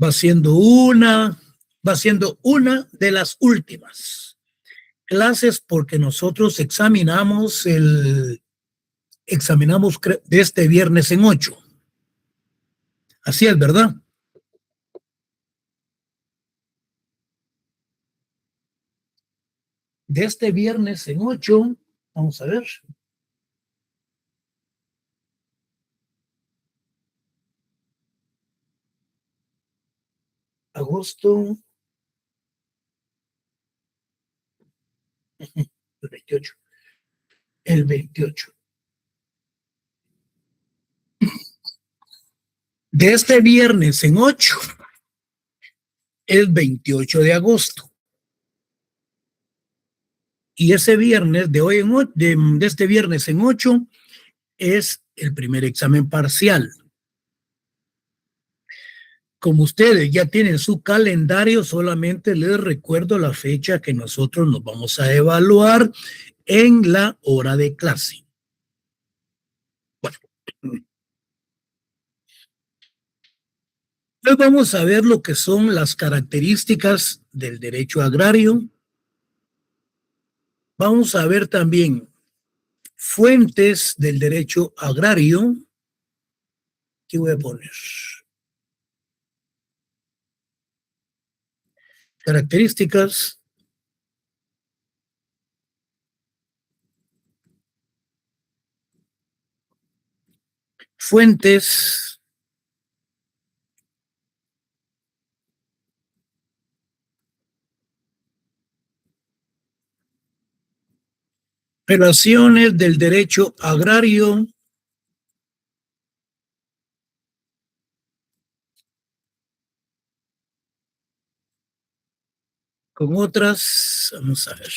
Va siendo una de las últimas clases porque nosotros examinamos de este viernes en 8. Así es, ¿verdad? De este viernes en 8, vamos a ver. Agosto, el 28. El 28. De este viernes en 8, el 28 de agosto. Y ese viernes de hoy de este viernes en 8 es el primer examen parcial. Como ustedes ya tienen su calendario, solamente les recuerdo la fecha que nosotros nos vamos a evaluar en la hora de clase. Bueno, hoy vamos a ver lo que son las características del derecho agrario. Vamos a ver también fuentes del derecho agrario. ¿Qué voy a poner? Características. Fuentes. Relaciones del derecho agrario. Con otras, vamos a ver.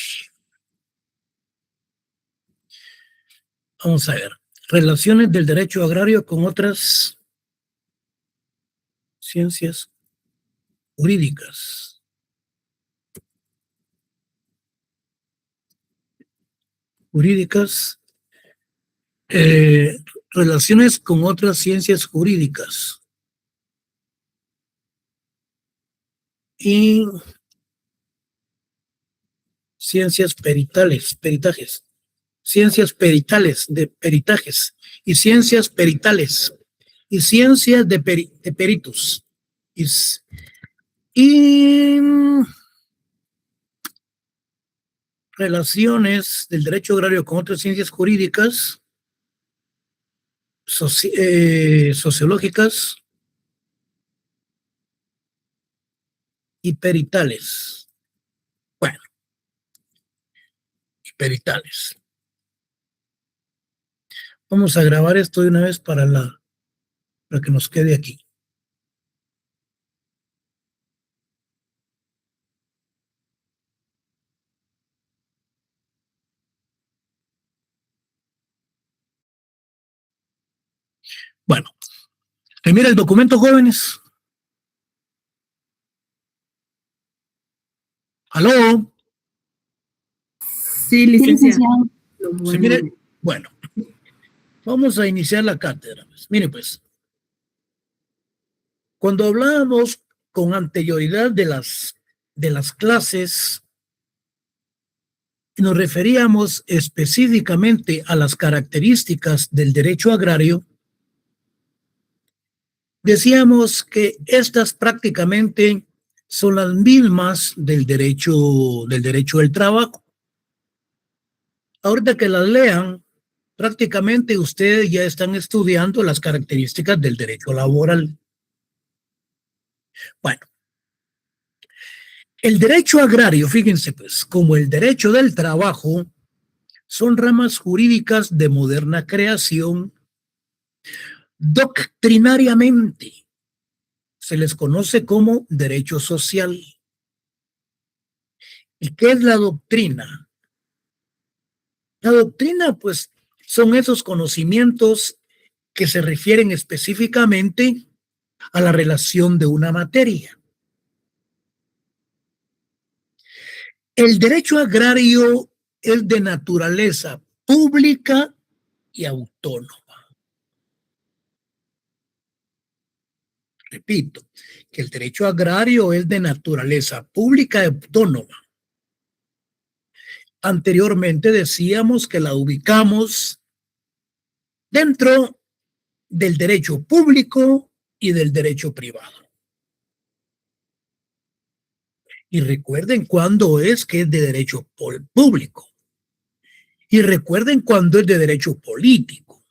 Vamos a ver. Relaciones del derecho agrario con otras ciencias jurídicas. Jurídicas. Relaciones con otras ciencias jurídicas. Y ciencias peritajes. Ciencias peritales, de peritajes. Y ciencias peritales. Y ciencias de peritos. Y relaciones del derecho agrario con otras ciencias jurídicas, sociológicas y peritales. Bueno, y peritales. Vamos a grabar esto de una vez para que nos quede aquí. Bueno, mira el documento, jóvenes. ¿Aló? Sí, licenciado. Sí, mire, bueno, vamos a iniciar la cátedra. Mire, pues, cuando hablábamos con anterioridad de las clases, nos referíamos específicamente a las características del derecho agrario. Decíamos que estas prácticamente son las mismas del derecho del trabajo. Ahorita que las lean, prácticamente ustedes ya están estudiando las características del derecho laboral. Bueno, el derecho agrario, fíjense pues, como el derecho del trabajo, son ramas jurídicas de moderna creación. Doctrinariamente se les conoce como derecho social. ¿Y qué es la doctrina? La doctrina, pues, son esos conocimientos que se refieren específicamente a la relación de una materia. El derecho agrario es de naturaleza pública y autónoma. Repito, que el derecho agrario es de naturaleza pública y autónoma. Anteriormente decíamos que la ubicamos dentro del derecho público y del derecho privado. Y recuerden cuándo es que es de derecho público. Y recuerden cuándo es de derecho político.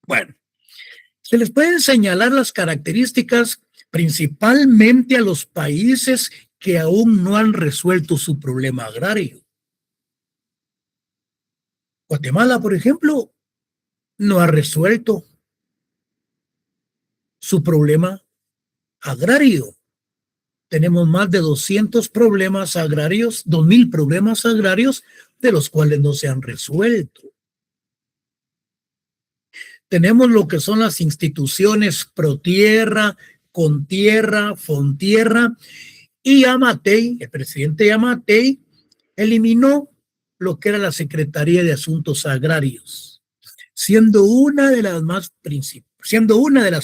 Bueno, se les pueden señalar las características principalmente a los países que aún no han resuelto su problema agrario. Guatemala, por ejemplo, no ha resuelto su problema agrario. Tenemos más de 200 problemas agrarios, 2000 problemas agrarios, de los cuales no se han resuelto. Tenemos lo que son las instituciones Protierra, Contierra, Fontierra, y Yamatei, el presidente Yamatei, eliminó lo que era la Secretaría de Asuntos Agrarios, siendo una de las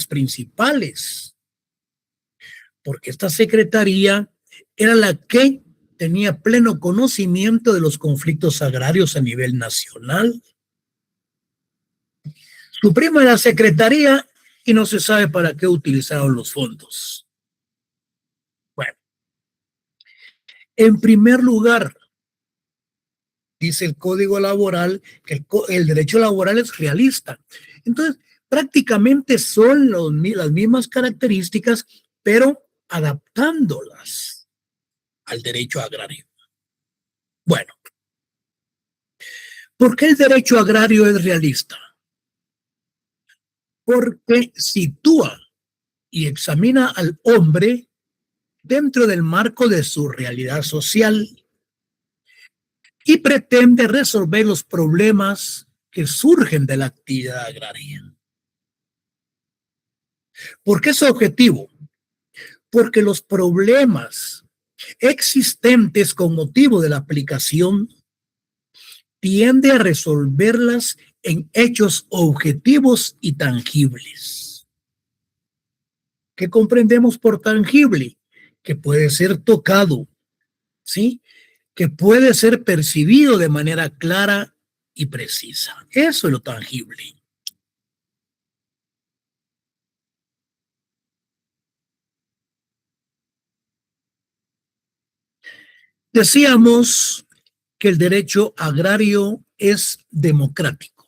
principales, porque esta secretaría era la que tenía pleno conocimiento de los conflictos agrarios a nivel nacional. Suprime la secretaría y no se sabe para qué utilizaron los fondos. Bueno, en primer lugar, dice el Código Laboral que el derecho laboral es realista. Entonces, prácticamente son las mismas características, pero adaptándolas al derecho agrario. Bueno, ¿por qué el derecho agrario es realista? Porque sitúa y examina al hombre dentro del marco de su realidad social y pretende resolver los problemas que surgen de la actividad agraria. ¿Por qué es objetivo? Porque los problemas existentes con motivo de la aplicación tiende a resolverlas en hechos objetivos y tangibles. ¿Qué comprendemos por tangible? Que puede ser tocado, ¿sí? Que puede ser percibido de manera clara y precisa. Eso es lo tangible. Decíamos que el derecho agrario es democrático.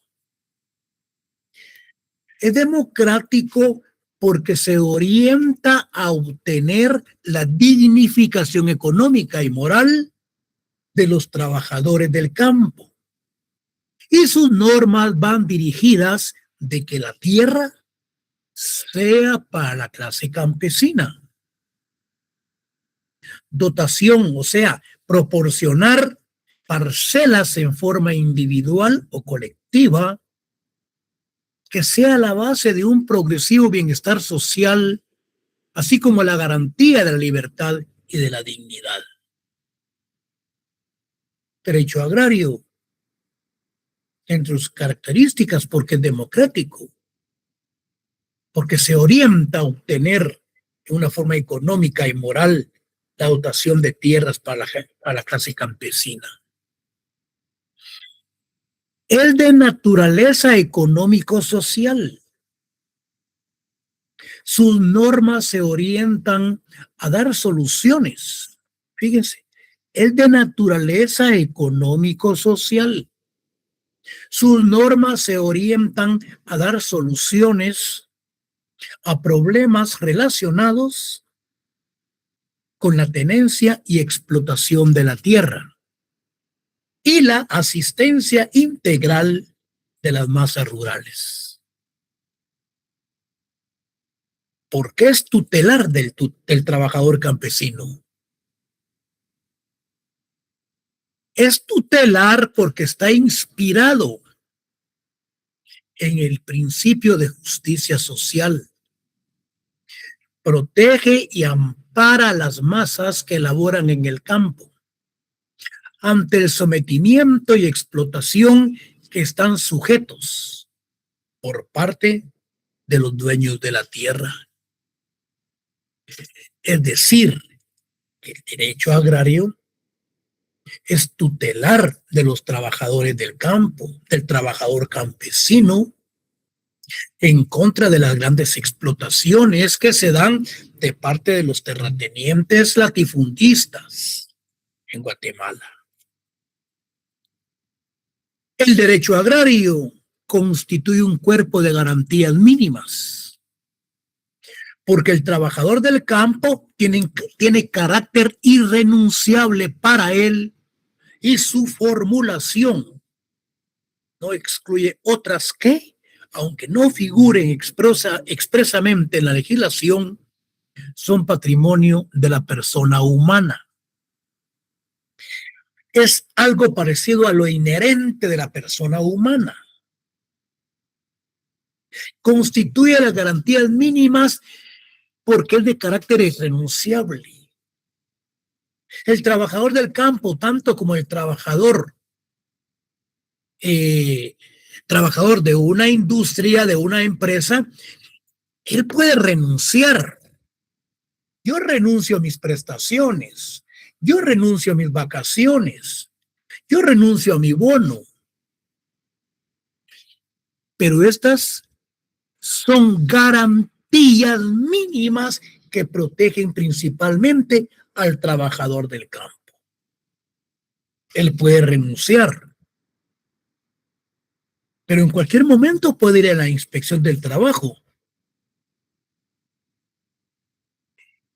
Es democrático porque se orienta a obtener la dignificación económica y moral de los trabajadores del campo. Y sus normas van dirigidas de que la tierra sea para la clase campesina. Dotación, o sea, proporcionar parcelas en forma individual o colectiva que sea la base de un progresivo bienestar social, así como la garantía de la libertad y de la dignidad. Derecho agrario, entre sus características, porque es democrático, porque se orienta a obtener de una forma económica y moral la dotación de tierras para la clase campesina. Es de naturaleza económico-social. Sus normas se orientan a dar soluciones. Fíjense, es de naturaleza económico-social. Sus normas se orientan a dar soluciones a problemas relacionados con la tenencia y explotación de la tierra y la asistencia integral de las masas rurales. ¿Por qué es tutelar del trabajador campesino? Es tutelar porque está inspirado en el principio de justicia social. Protege y ampara a las masas que laboran en el campo ante el sometimiento y explotación que están sujetos por parte de los dueños de la tierra. Es decir, que el derecho agrario es tutelar de los trabajadores del campo, del trabajador campesino, en contra de las grandes explotaciones que se dan de parte de los terratenientes latifundistas en Guatemala. El derecho agrario constituye un cuerpo de garantías mínimas, porque el trabajador del campo tiene carácter irrenunciable para él y su formulación no excluye otras que, aunque no figuren expresamente en la legislación, son patrimonio de la persona humana. Es algo parecido a lo inherente de la persona humana. Constituye las garantías mínimas porque es de carácter irrenunciable. El trabajador del campo, tanto como el trabajador de una industria, de una empresa, él puede renunciar. Yo renuncio a mis prestaciones, yo renuncio a mis vacaciones, yo renuncio a mi bono, pero estas son garantías mínimas que protegen principalmente al trabajador del campo. Él puede renunciar, pero en cualquier momento puede ir a la inspección del trabajo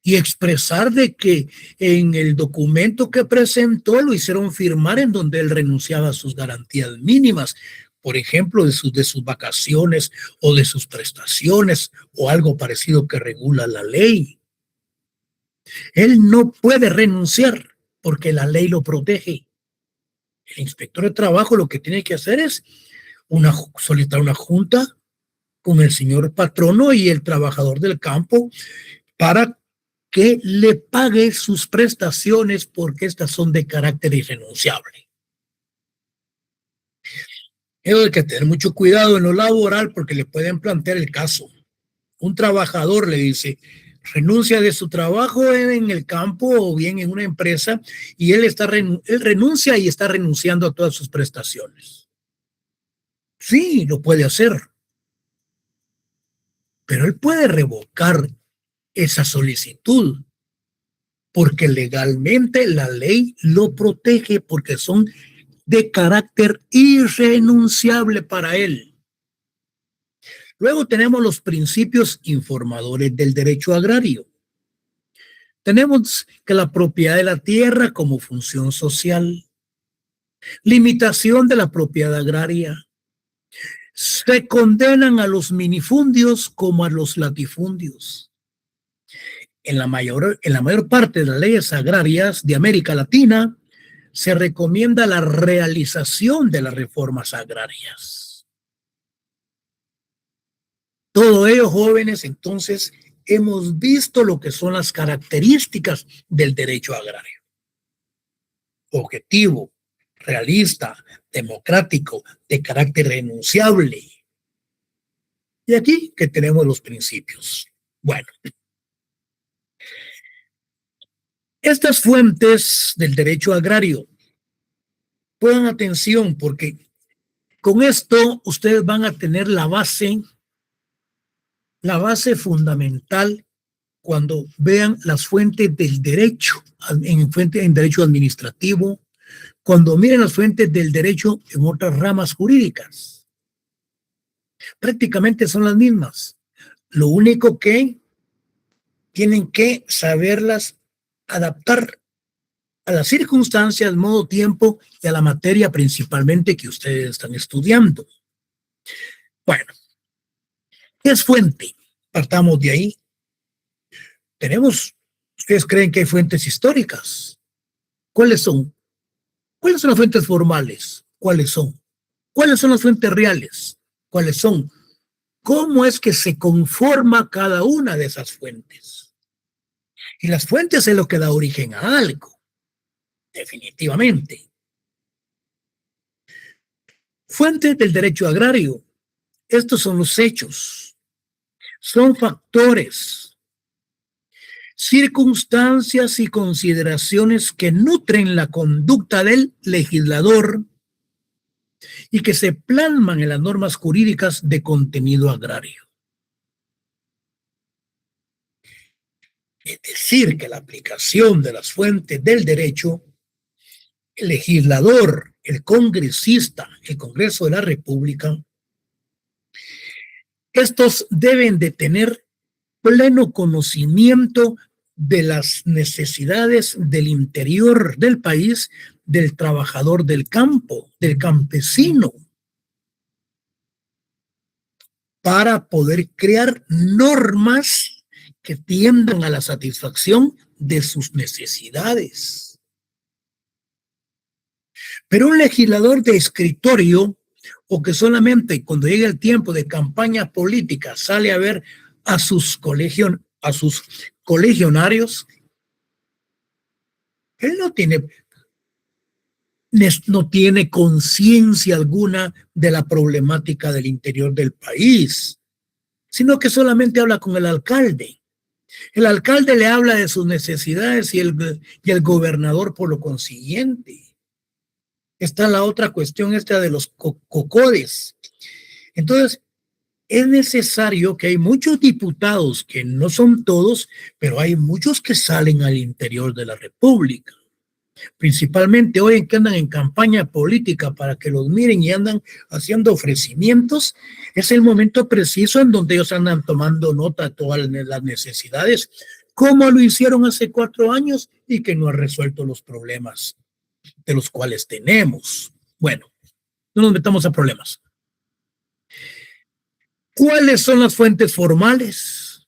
y expresar de que en el documento que presentó lo hicieron firmar en donde él renunciaba a sus garantías mínimas, por ejemplo, de sus vacaciones o de sus prestaciones o algo parecido que regula la ley. Él no puede renunciar porque la ley lo protege. El inspector de trabajo lo que tiene que hacer es solicitar una junta con el señor patrono y el trabajador del campo para que le pague sus prestaciones porque estas son de carácter irrenunciable. Hay que tener mucho cuidado en lo laboral porque le pueden plantear el caso. Un trabajador le dice, renuncia de su trabajo en el campo o bien en una empresa y él renuncia y está renunciando a todas sus prestaciones. Sí, lo puede hacer, pero él puede revocar esa solicitud porque legalmente la ley lo protege porque son de carácter irrenunciable para él. Luego tenemos los principios informadores del derecho agrario. Tenemos que la propiedad de la tierra como función social, limitación de la propiedad agraria, se condenan a los minifundios como a los latifundios. En la mayor parte de las leyes agrarias de América Latina se recomienda la realización de las reformas agrarias. Todo ello, jóvenes, entonces hemos visto lo que son las características del derecho agrario. Objetivo, realista, democrático, de carácter renunciable. Y aquí que tenemos los principios. Bueno, estas fuentes del derecho agrario, pongan atención porque con esto ustedes van a tener la base fundamental cuando vean las fuentes del derecho, en derecho administrativo, cuando miren las fuentes del derecho en otras ramas jurídicas. Prácticamente son las mismas. Lo único que tienen que saberlas adaptar a las circunstancias, modo, tiempo y a la materia principalmente que ustedes están estudiando. Bueno, ¿qué es fuente? Partamos de ahí. ¿Ustedes creen que hay fuentes históricas? ¿Cuáles son? ¿Cuáles son las fuentes formales? ¿Cuáles son? ¿Cuáles son las fuentes reales? ¿Cuáles son? ¿Cómo es que se conforma cada una de esas fuentes? Y las fuentes es lo que da origen a algo, definitivamente. Fuentes del derecho agrario. Estos son los hechos, son factores, circunstancias y consideraciones que nutren la conducta del legislador y que se plasman en las normas jurídicas de contenido agrario. Es decir, que la aplicación de las fuentes del derecho, el legislador, el congresista, el Congreso de la República, estos deben de tener pleno conocimiento de las necesidades del interior del país, del trabajador del campo, del campesino, para poder crear normas que tiendan a la satisfacción de sus necesidades. Pero un legislador de escritorio, o que solamente cuando llega el tiempo de campaña política sale a ver a sus colegionarios, él no tiene conciencia alguna de la problemática del interior del país, sino que solamente habla con el alcalde. El alcalde le habla de sus necesidades y el gobernador por lo consiguiente. Está la otra cuestión esta de los cocodes. Entonces, es necesario que hay muchos diputados, que no son todos, pero hay muchos que salen al interior de la República. Principalmente hoy en que andan en campaña política para que los miren y andan haciendo ofrecimientos, es el momento preciso en donde ellos andan tomando nota de todas las necesidades, como lo hicieron hace 4 años y que no ha resuelto los problemas de los cuales tenemos. Bueno, no nos metamos a problemas. ¿Cuáles son las fuentes formales?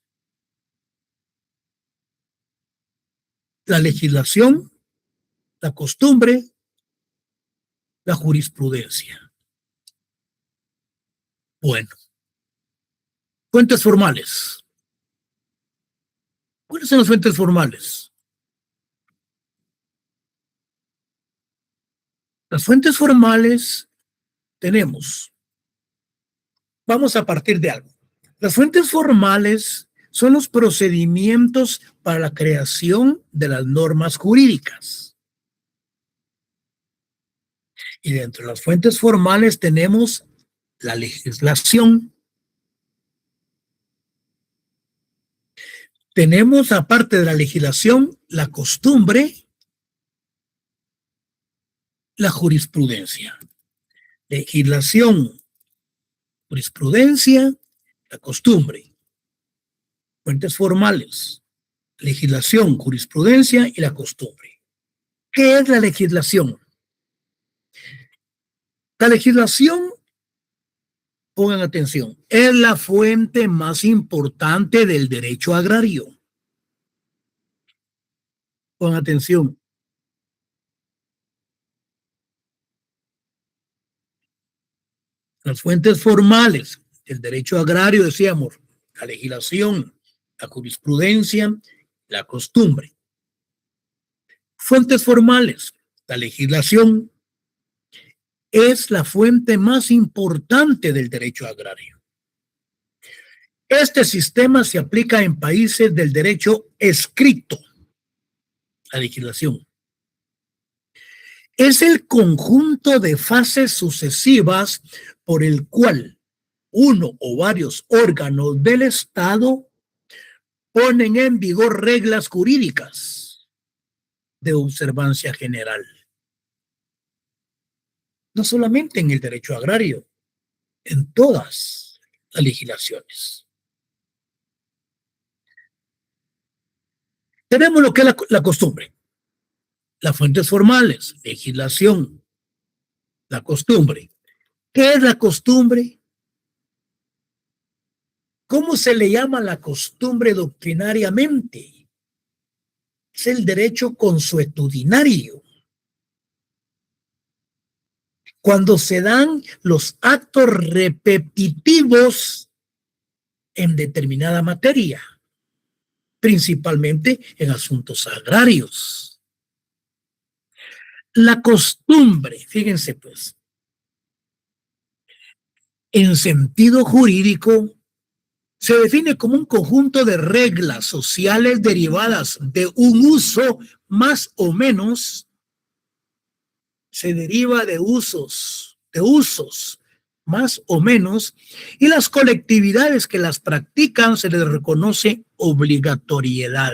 La legislación, la costumbre, la jurisprudencia. Bueno, fuentes formales. ¿Cuáles son las fuentes formales? Las fuentes formales tenemos. Vamos a partir de algo. Las fuentes formales son los procedimientos para la creación de las normas jurídicas. Y dentro de las fuentes formales tenemos la legislación. Tenemos, aparte de la legislación, la costumbre, la jurisprudencia. Legislación, jurisprudencia, la costumbre. Fuentes formales, legislación, jurisprudencia y la costumbre. ¿Qué es la legislación? La legislación, pongan atención, es la fuente más importante del derecho agrario. Pongan atención. Las fuentes formales del derecho agrario, decíamos, la legislación, la jurisprudencia, la costumbre. Fuentes formales, la legislación es la fuente más importante del derecho agrario. Este sistema se aplica en países del derecho escrito, la legislación. Es el conjunto de fases sucesivas por el cual uno o varios órganos del Estado ponen en vigor reglas jurídicas de observancia general. No solamente en el derecho agrario, en todas las legislaciones. Tenemos lo que es la costumbre. Las fuentes formales, legislación, la costumbre. ¿Qué es la costumbre? ¿Cómo se le llama la costumbre doctrinariamente? Es el derecho consuetudinario. Cuando se dan los actos repetitivos en determinada materia, principalmente en asuntos agrarios. La costumbre, fíjense pues, en sentido jurídico, se define como un conjunto de reglas sociales derivadas de un uso más o menos, se deriva de usos más o menos, y las colectividades que las practican se les reconoce obligatoriedad.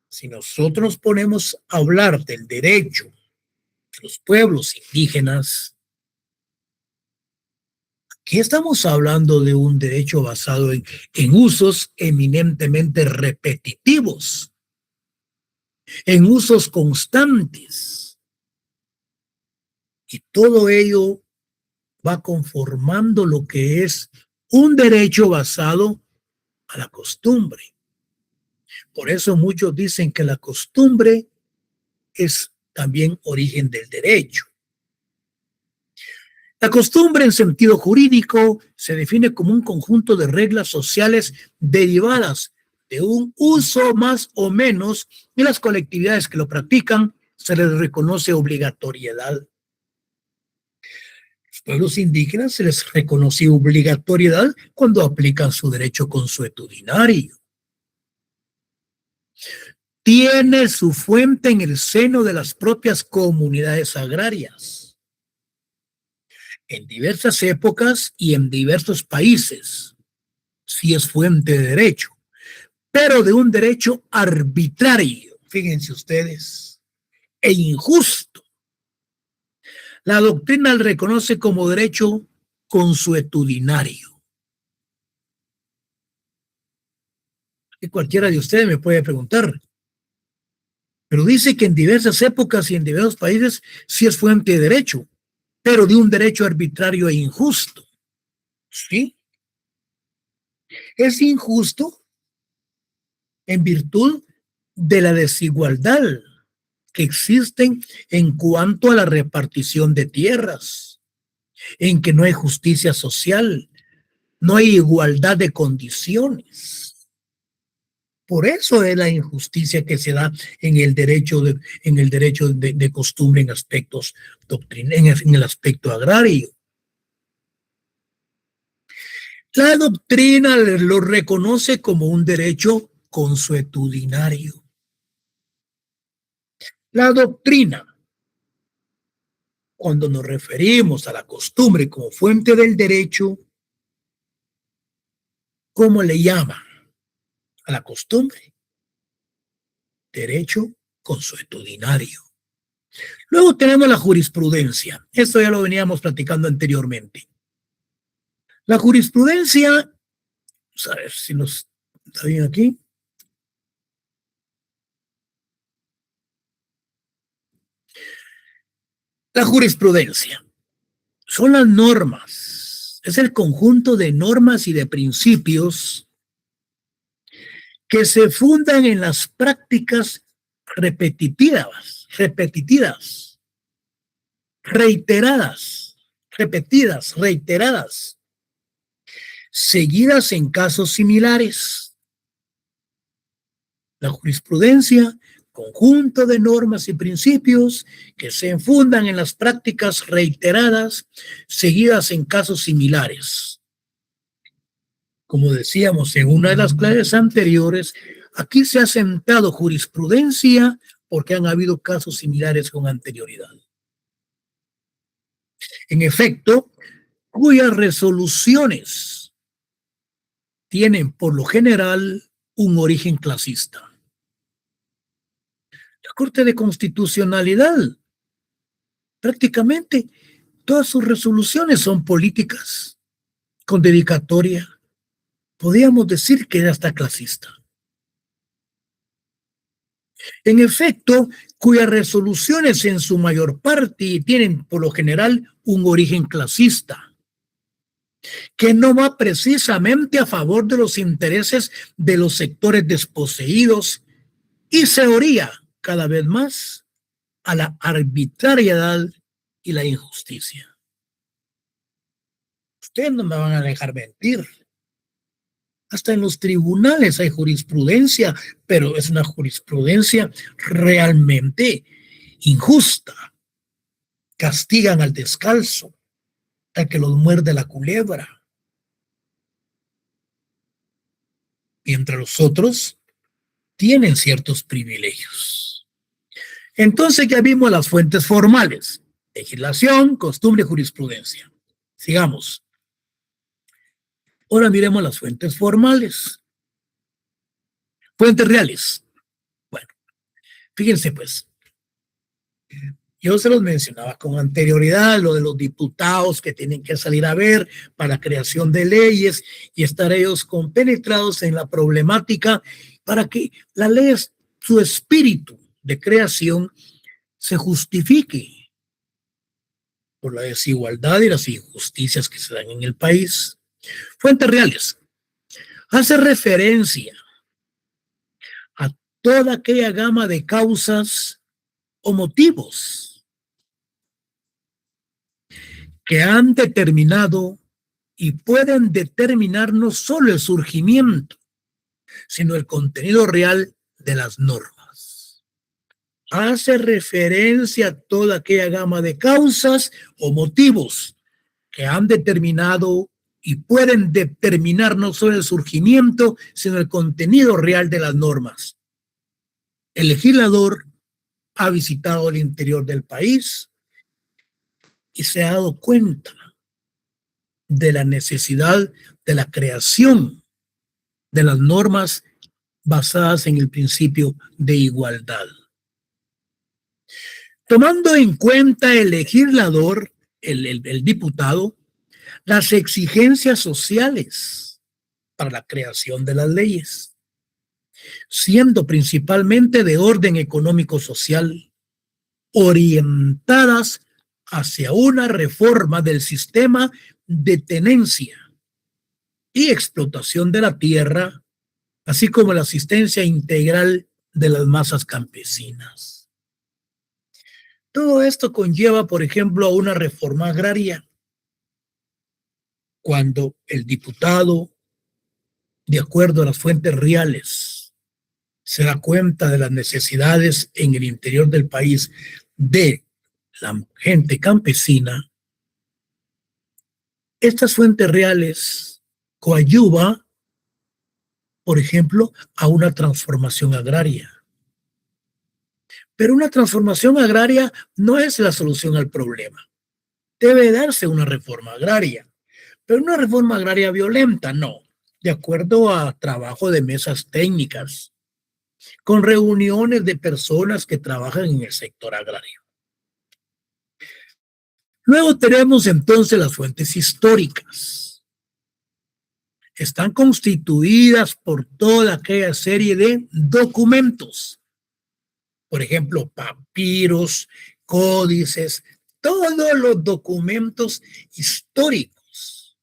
Si nosotros ponemos a hablar del derecho de los pueblos indígenas, aquí estamos hablando de un derecho basado en usos eminentemente repetitivos, en usos constantes. Y todo ello va conformando lo que es un derecho basado a la costumbre. Por eso muchos dicen que la costumbre es también origen del derecho. La costumbre en sentido jurídico se define como un conjunto de reglas sociales derivadas de un uso más o menos, y las colectividades que lo practican se les reconoce obligatoriedad. Los pueblos indígenas se les reconoce obligatoriedad cuando aplican su derecho consuetudinario. Tiene su fuente en el seno de las propias comunidades agrarias. En diversas épocas y en diversos países, sí es fuente de derecho, pero de un derecho arbitrario, fíjense ustedes, e injusto. La doctrina lo reconoce como derecho consuetudinario. Y cualquiera de ustedes me puede preguntar, pero dice que en diversas épocas y en diversos países sí es fuente de derecho, pero de un derecho arbitrario e injusto. ¿Sí? Es injusto en virtud de la desigualdad que existen en cuanto a la repartición de tierras, en que no hay justicia social, no hay igualdad de condiciones. Por eso es la injusticia que se da en el derecho de costumbre en aspectos en el aspecto agrario. La doctrina lo reconoce como un derecho consuetudinario. La doctrina, cuando nos referimos a la costumbre como fuente del derecho, ¿cómo le llama a la costumbre? Derecho consuetudinario. Luego tenemos la jurisprudencia. Esto ya lo veníamos platicando anteriormente. La jurisprudencia, vamos a ver si nos está bien aquí. La jurisprudencia son las normas, es el conjunto de normas y de principios que se fundan en las prácticas repetitivas, reiteradas, seguidas en casos similares. La jurisprudencia, conjunto de normas y principios que se fundan en las prácticas reiteradas, seguidas en casos similares. Como decíamos en una de las clases anteriores, aquí se ha sentado jurisprudencia porque han habido casos similares con anterioridad. En efecto, cuyas resoluciones tienen por lo general un origen clasista. La Corte de Constitucionalidad, prácticamente todas sus resoluciones son políticas, con dedicatoria. Podríamos decir que era hasta clasista. En efecto, cuyas resoluciones en su mayor parte tienen por lo general un origen clasista, que no va precisamente a favor de los intereses de los sectores desposeídos y se orilla cada vez más a la arbitrariedad y la injusticia. Ustedes no me van a dejar mentir. Hasta en los tribunales hay jurisprudencia, pero es una jurisprudencia realmente injusta. Castigan al descalzo, al que los muerde la culebra. mientras los otros tienen ciertos privilegios. Entonces ya vimos las fuentes formales: legislación, costumbre, jurisprudencia. Sigamos. Ahora miremos las fuentes formales. Fuentes reales. Bueno, fíjense pues, yo se los mencionaba con anterioridad, lo de los diputados que tienen que salir a ver para creación de leyes y estar ellos compenetrados en la problemática para que la ley, su espíritu de creación, se justifique por la desigualdad y las injusticias que se dan en el país. Fuentes reales. Hace referencia a toda aquella gama de causas o motivos que han determinado y pueden determinar no solo el surgimiento, sino el contenido real de las normas. Hace referencia a toda aquella gama de causas o motivos que han determinado y pueden determinar no solo el surgimiento, sino el contenido real de las normas. El legislador ha visitado el interior del país y se ha dado cuenta de la necesidad de la creación de las normas basadas en el principio de igualdad. Tomando en cuenta el legislador, el diputado, las exigencias sociales para la creación de las leyes, siendo principalmente de orden económico-social, orientadas hacia una reforma del sistema de tenencia y explotación de la tierra, así como la asistencia integral de las masas campesinas. Todo esto conlleva, por ejemplo, a una reforma agraria. Cuando el diputado, de acuerdo a las fuentes reales, se da cuenta de las necesidades en el interior del país de la gente campesina, estas fuentes reales coadyuvan, por ejemplo, a una transformación agraria. Pero una transformación agraria no es la solución al problema. Debe darse una reforma agraria, pero una reforma agraria violenta, no. De acuerdo a trabajo de mesas técnicas, con reuniones de personas que trabajan en el sector agrario. Luego tenemos entonces las fuentes históricas. Están constituidas por toda aquella serie de documentos. Por ejemplo, papiros, códices, todos los documentos históricos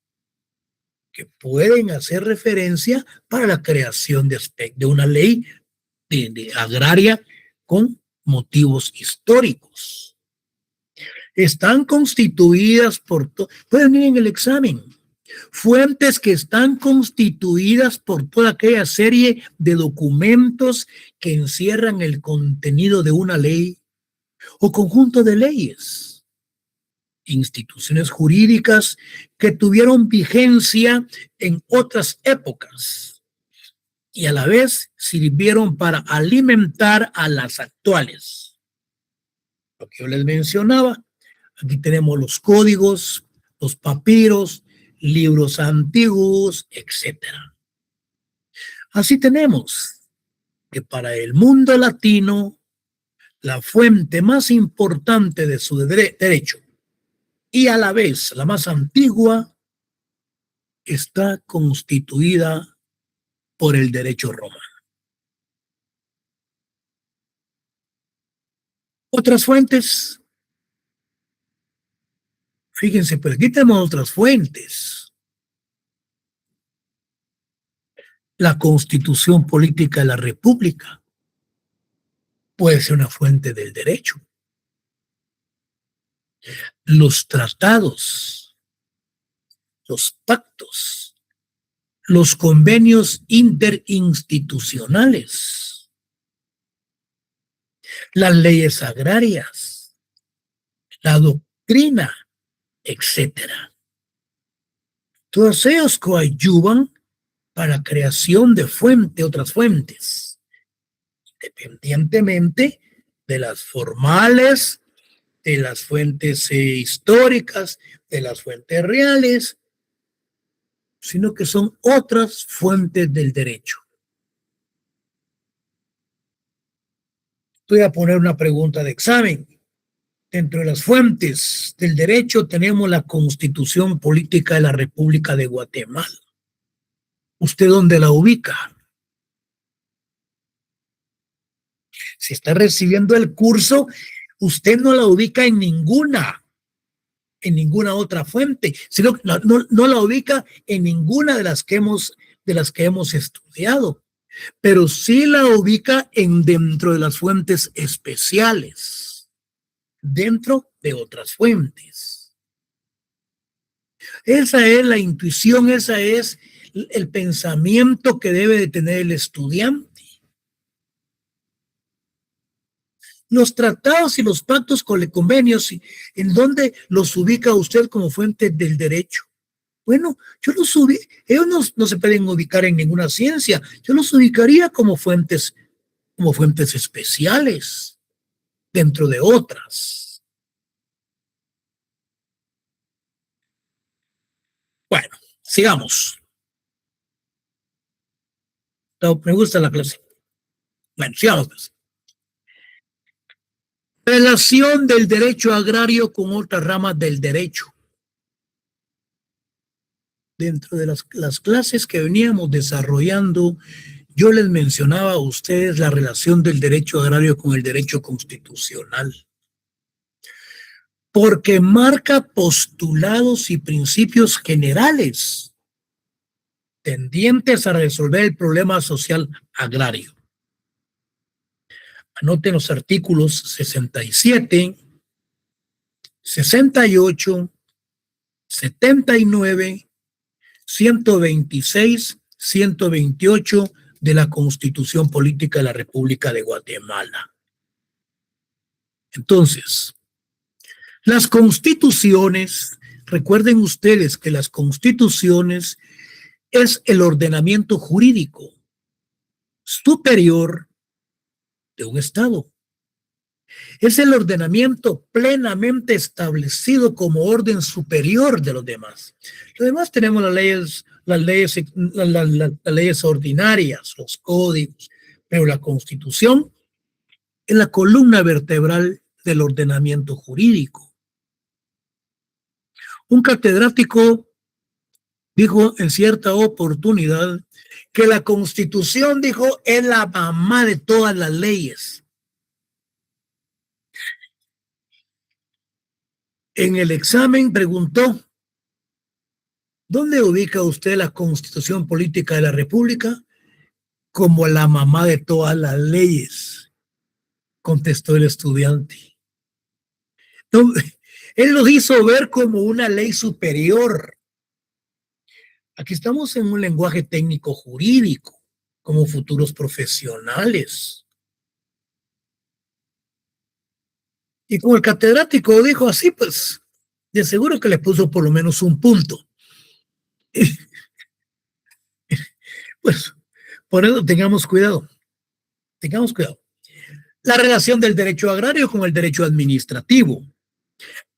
que pueden hacer referencia para la creación de una ley de agraria con motivos históricos. Están constituidas por, pueden ir en el examen, fuentes que están constituidas por toda aquella serie de documentos que encierran el contenido de una ley o conjunto de leyes, instituciones jurídicas que tuvieron vigencia en otras épocas y a la vez sirvieron para alimentar a las actuales. Lo que yo les mencionaba, aquí tenemos los códigos, los papiros, libros antiguos, etc. Así tenemos que para el mundo latino, la fuente más importante de su derecho y a la vez la más antigua está constituida por el derecho romano. Otras fuentes, fíjense, pero aquí tenemos otras fuentes. La Constitución Política de la República puede ser una fuente del derecho. Los tratados, los pactos, los convenios interinstitucionales, las leyes agrarias, la doctrina, etcétera. Todos ellos coadyuvan para creación de otras fuentes, independientemente de las formales, de las fuentes históricas, de las fuentes reales, sino que son otras fuentes del derecho. Voy a poner una pregunta de examen. Dentro de las fuentes del derecho tenemos la Constitución Política de la República de Guatemala. ¿Usted dónde la ubica? Si está recibiendo el curso, usted no la ubica en ninguna otra fuente, sino no la ubica en ninguna de las que hemos estudiado, pero sí la ubica dentro de las fuentes especiales, dentro de otras fuentes. Esa es la intuición, esa es el pensamiento que debe de tener el estudiante. Los tratados y los pactos con convenios, ¿en dónde los ubica usted como fuente del derecho? Bueno, yo los ellos no se pueden ubicar en ninguna ciencia. Yo los ubicaría como fuentes especiales dentro de otras. Bueno, sigamos. Me gusta la clase. Bueno, sigamos pues. Relación del derecho agrario con otras ramas del derecho. Dentro de las clases que veníamos desarrollando, yo les mencionaba a ustedes la relación del derecho agrario con el derecho constitucional, porque marca postulados y principios generales tendientes a resolver el problema social agrario. Anoten los artículos 67, 68, 79, 126, 128 de la Constitución Política de la República de Guatemala. Entonces, las constituciones, recuerden ustedes que las constituciones es el ordenamiento jurídico superior de un Estado. Es el ordenamiento plenamente establecido como orden superior de los demás. Lo demás tenemos las leyes ordinarias, los códigos, pero la Constitución es la columna vertebral del ordenamiento jurídico. Un catedrático dijo en cierta oportunidad que la Constitución, dijo, es la mamá de todas las leyes. En el examen preguntó, ¿dónde ubica usted la Constitución Política de la República? Como la mamá de todas las leyes, contestó el estudiante. No, él lo hizo ver como una ley superior. Aquí estamos en un lenguaje técnico jurídico, como futuros profesionales. Y como el catedrático dijo así, pues, de seguro que le puso por lo menos un punto. Pues, por eso tengamos cuidado. Tengamos cuidado. La relación del derecho agrario con el derecho administrativo.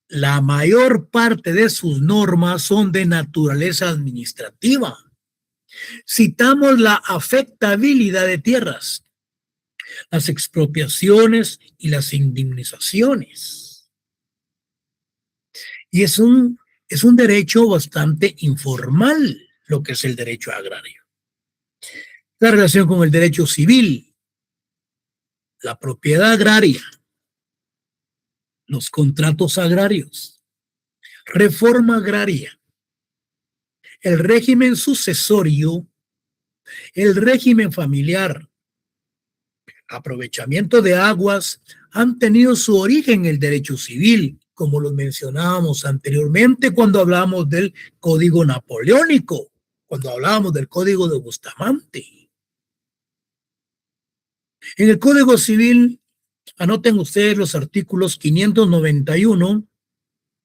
La mayor parte de sus normas son de naturaleza administrativa. Citamos la afectabilidad de tierras, las expropiaciones y las indemnizaciones. Y es un derecho bastante informal, lo que es el derecho agrario. La relación con el derecho civil, la propiedad agraria, los contratos agrarios, reforma agraria, el régimen sucesorio, el régimen familiar, aprovechamiento de aguas, han tenido su origen en el derecho civil, como lo mencionábamos anteriormente cuando hablábamos del Código Napoleónico, cuando hablábamos del Código de Bustamante. En el Código Civil, anoten ustedes los artículos 591,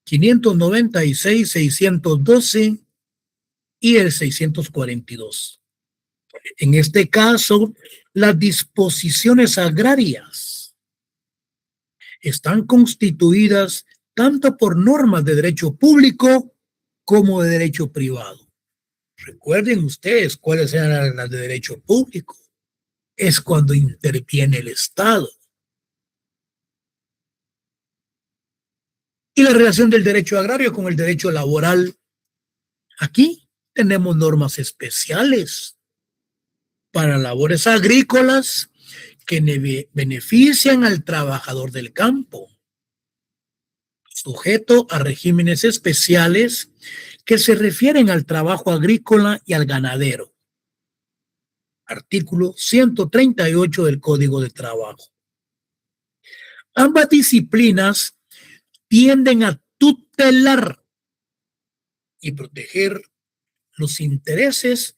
596, 612 y el 642. En este caso, las disposiciones agrarias están constituidas tanto por normas de derecho público como de derecho privado. Recuerden ustedes cuáles eran las de derecho público. Es cuando interviene el Estado. Y la relación del derecho agrario con el derecho laboral. Aquí tenemos normas especiales para labores agrícolas que benefician al trabajador del campo, sujeto a regímenes especiales que se refieren al trabajo agrícola y al ganadero. Artículo 138 del Código de Trabajo. Ambas disciplinas tienden a tutelar y proteger los intereses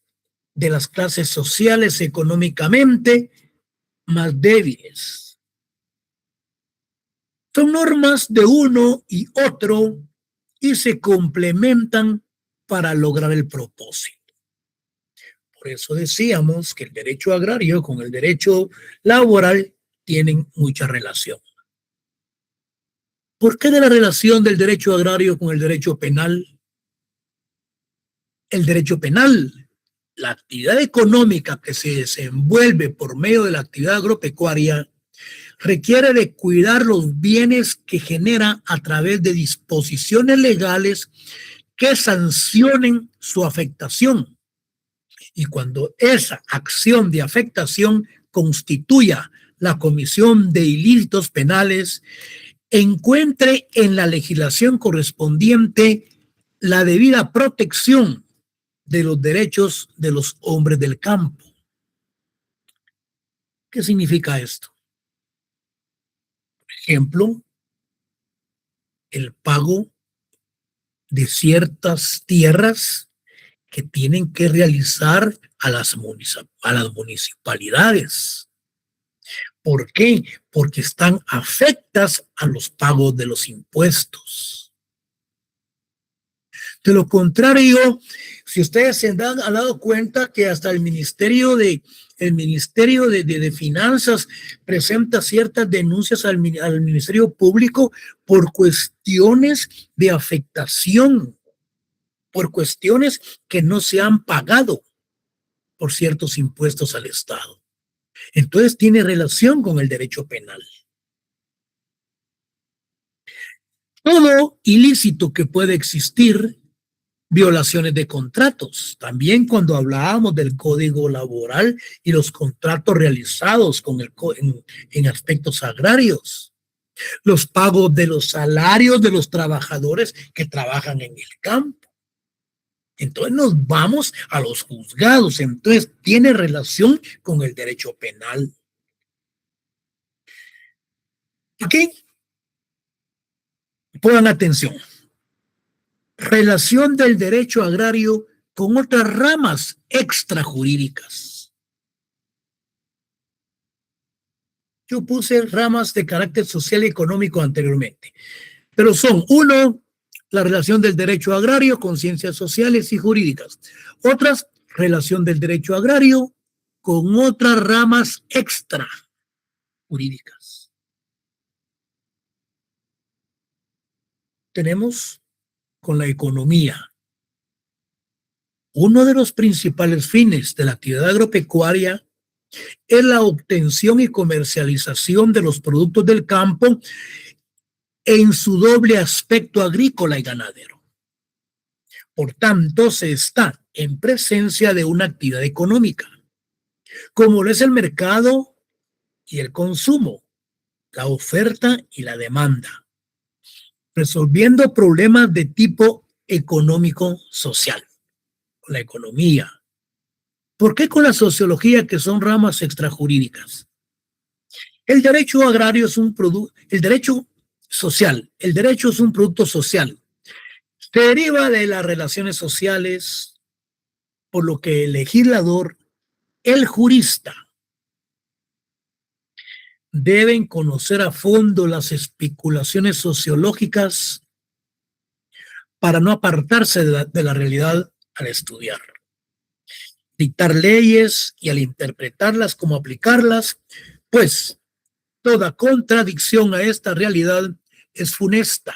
de las clases sociales económicamente más débiles. Son normas de uno y otro y se complementan para lograr el propósito. Por eso decíamos que el derecho agrario con el derecho laboral tienen mucha relación. ¿Por qué de la relación del derecho agrario con el derecho penal? El derecho penal, la actividad económica que se desenvuelve por medio de la actividad agropecuaria, requiere de cuidar los bienes que genera a través de disposiciones legales que sancionen su afectación. Y cuando esa acción de afectación constituya la comisión de ilícitos penales, encuentre en la legislación correspondiente la debida protección de los derechos de los hombres del campo. ¿Qué significa esto? Por ejemplo, el pago de ciertas tierras que tienen que realizar a las municipalidades. ¿Por qué? Porque están afectas a los pagos de los impuestos. De lo contrario, si ustedes se han dado cuenta que hasta el Ministerio de Finanzas presenta ciertas denuncias al Ministerio Público por cuestiones de afectación, por cuestiones que no se han pagado por ciertos impuestos al Estado. Entonces tiene relación con el derecho penal. Todo ilícito que puede existir, violaciones de contratos. También cuando hablábamos del código laboral y los contratos realizados con en aspectos agrarios. Los pagos de los salarios de los trabajadores que trabajan en el campo. Entonces nos vamos a los juzgados. Entonces tiene relación con el derecho penal. Aquí, pongan atención. Relación del derecho agrario con otras ramas extrajurídicas. Yo puse ramas de carácter social y económico anteriormente, pero son, uno, la relación del derecho agrario con ciencias sociales y jurídicas. Otras, relación del derecho agrario con otras ramas extrajurídicas. Tenemos con la economía. Uno de los principales fines de la actividad agropecuaria es la obtención y comercialización de los productos del campo en su doble aspecto agrícola y ganadero. Por tanto, se está en presencia de una actividad económica, como lo es el mercado y el consumo, la oferta y la demanda, resolviendo problemas de tipo económico-social, la economía. ¿Por qué con la sociología, que son ramas extrajurídicas? El derecho agrario es un producto, el derecho social, el derecho es un producto social. Se deriva de las relaciones sociales, por lo que el legislador, el jurista, deben conocer a fondo las especulaciones sociológicas para no apartarse de la realidad al estudiar. dictar leyes y al interpretarlas, cómo aplicarlas, pues toda contradicción a esta realidad es funesta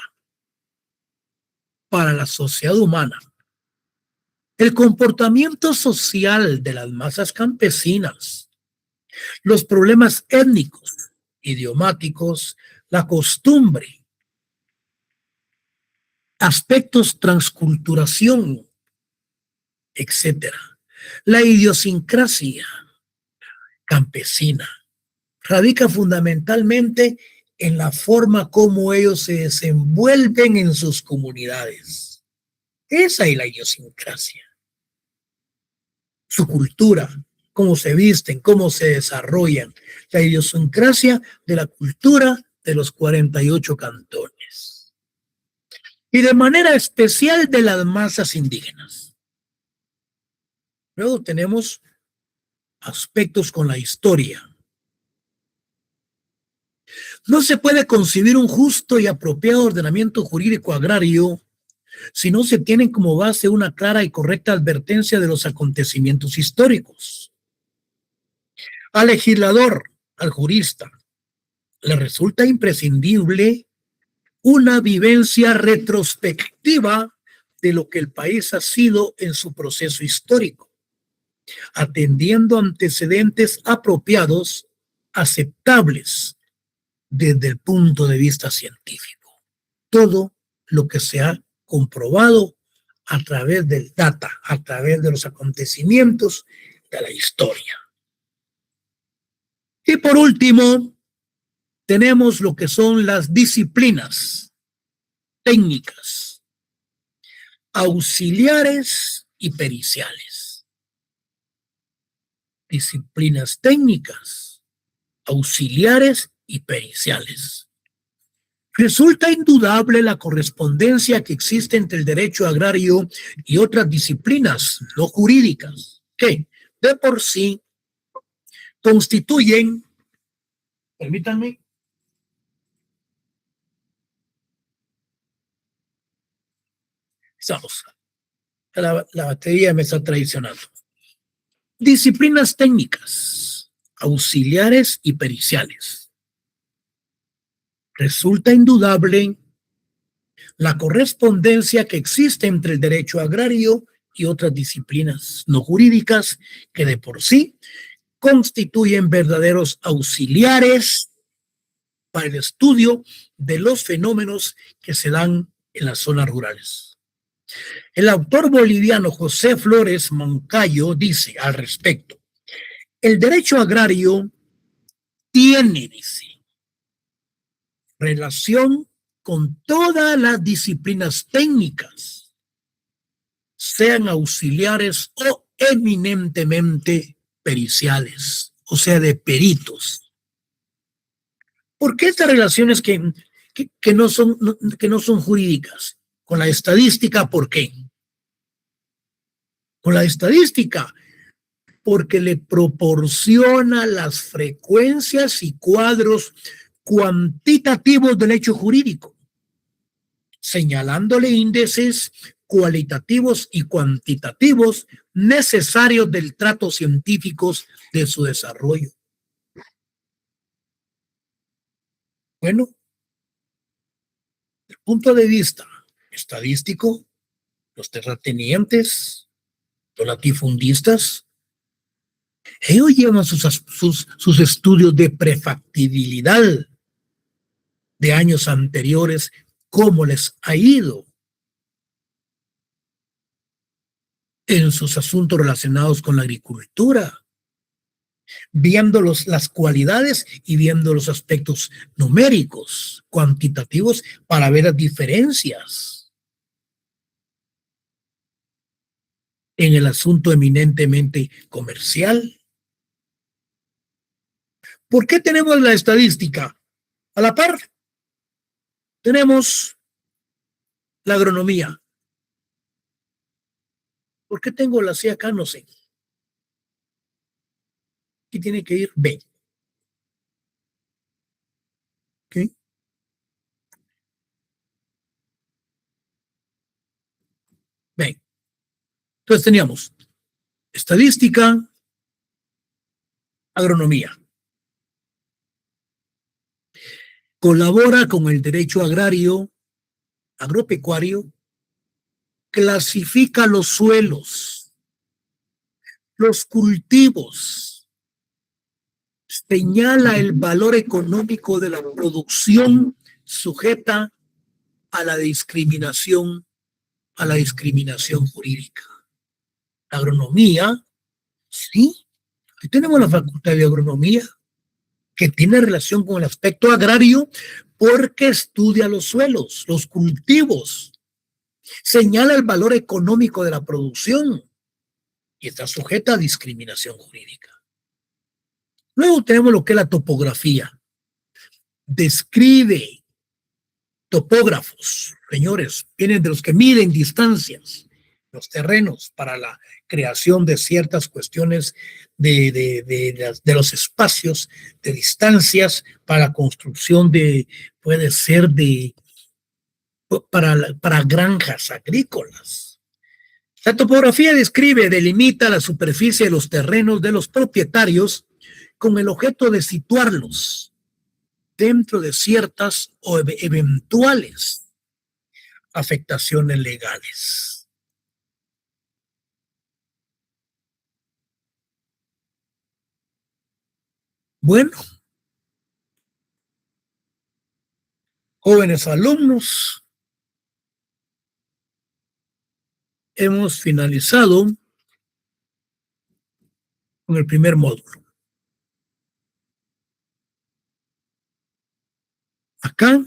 para la sociedad humana. El comportamiento social de las masas campesinas, los problemas étnicos, idiomáticos, la costumbre, aspectos transculturación, etcétera. La idiosincrasia campesina radica fundamentalmente en la forma como ellos se desenvuelven en sus comunidades. Esa es la idiosincrasia. Su cultura, cómo se visten, cómo se desarrollan. La idiosincrasia de la cultura de los 48 cantones. Y de manera especial de las masas indígenas. Luego tenemos aspectos con la historia. No se puede concebir un justo y apropiado ordenamiento jurídico agrario si no se tiene como base una clara y correcta advertencia de los acontecimientos históricos. Al legislador, al jurista, le resulta imprescindible una vivencia retrospectiva de lo que el país ha sido en su proceso histórico, atendiendo antecedentes apropiados, aceptables desde el punto de vista científico. Todo lo que se ha comprobado a través del data, a través de los acontecimientos de la historia. Y por último, tenemos lo que son las disciplinas técnicas, auxiliares y periciales. Disciplinas técnicas, auxiliares y periciales. Resulta indudable la correspondencia que existe entre el derecho agrario y otras disciplinas no jurídicas, que de por sí constituyen, permítanme, estamos, la batería me está traicionando. Disciplinas técnicas, auxiliares y periciales. Resulta indudable la correspondencia que existe entre el derecho agrario y otras disciplinas no jurídicas que de por sí constituyen verdaderos auxiliares para el estudio de los fenómenos que se dan en las zonas rurales. El autor boliviano José Flores Moncayo dice al respecto: el derecho agrario tiene, dice, relación con todas las disciplinas técnicas, sean auxiliares o eminentemente periciales, o sea, de peritos. ¿Por qué estas relaciones que no son jurídicas? Con la estadística, ¿por qué? Con la estadística, porque le proporciona las frecuencias y cuadros cuantitativos del hecho jurídico, señalándole índices cualitativos y cuantitativos necesarios del trato científicos de su desarrollo. Bueno, desde el punto de vista estadístico, los terratenientes, los latifundistas, ellos llevan sus estudios de prefactibilidad de años anteriores, cómo les ha ido en sus asuntos relacionados con la agricultura, viendo las cualidades y viendo los aspectos numéricos, cuantitativos, para ver las diferencias en el asunto eminentemente comercial. ¿Por qué tenemos la estadística? A la par, tenemos la agronomía. ¿Por qué tengo la C acá? No sé. Aquí tiene que ir B. ¿Ok? B. Entonces teníamos estadística, agronomía. Colabora con el derecho agrario, agropecuario, clasifica los suelos, los cultivos, señala el valor económico de la producción sujeta a la discriminación jurídica. Agronomía, sí, aquí tenemos la facultad de agronomía que tiene relación con el aspecto agrario porque estudia los suelos, los cultivos, señala el valor económico de la producción y está sujeta a discriminación jurídica. Luego tenemos lo que es la topografía. Describe topógrafos, señores, vienen de los que miden distancias, los terrenos para la creación de ciertas cuestiones de los espacios, de distancias para la construcción puede ser para granjas agrícolas. La topografía describe, delimita la superficie de los terrenos de los propietarios con el objeto de situarlos dentro de ciertas o eventuales afectaciones legales. Bueno, jóvenes alumnos, hemos finalizado con el primer módulo. Acá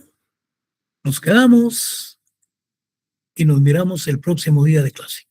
nos quedamos y nos miramos el próximo día de clase.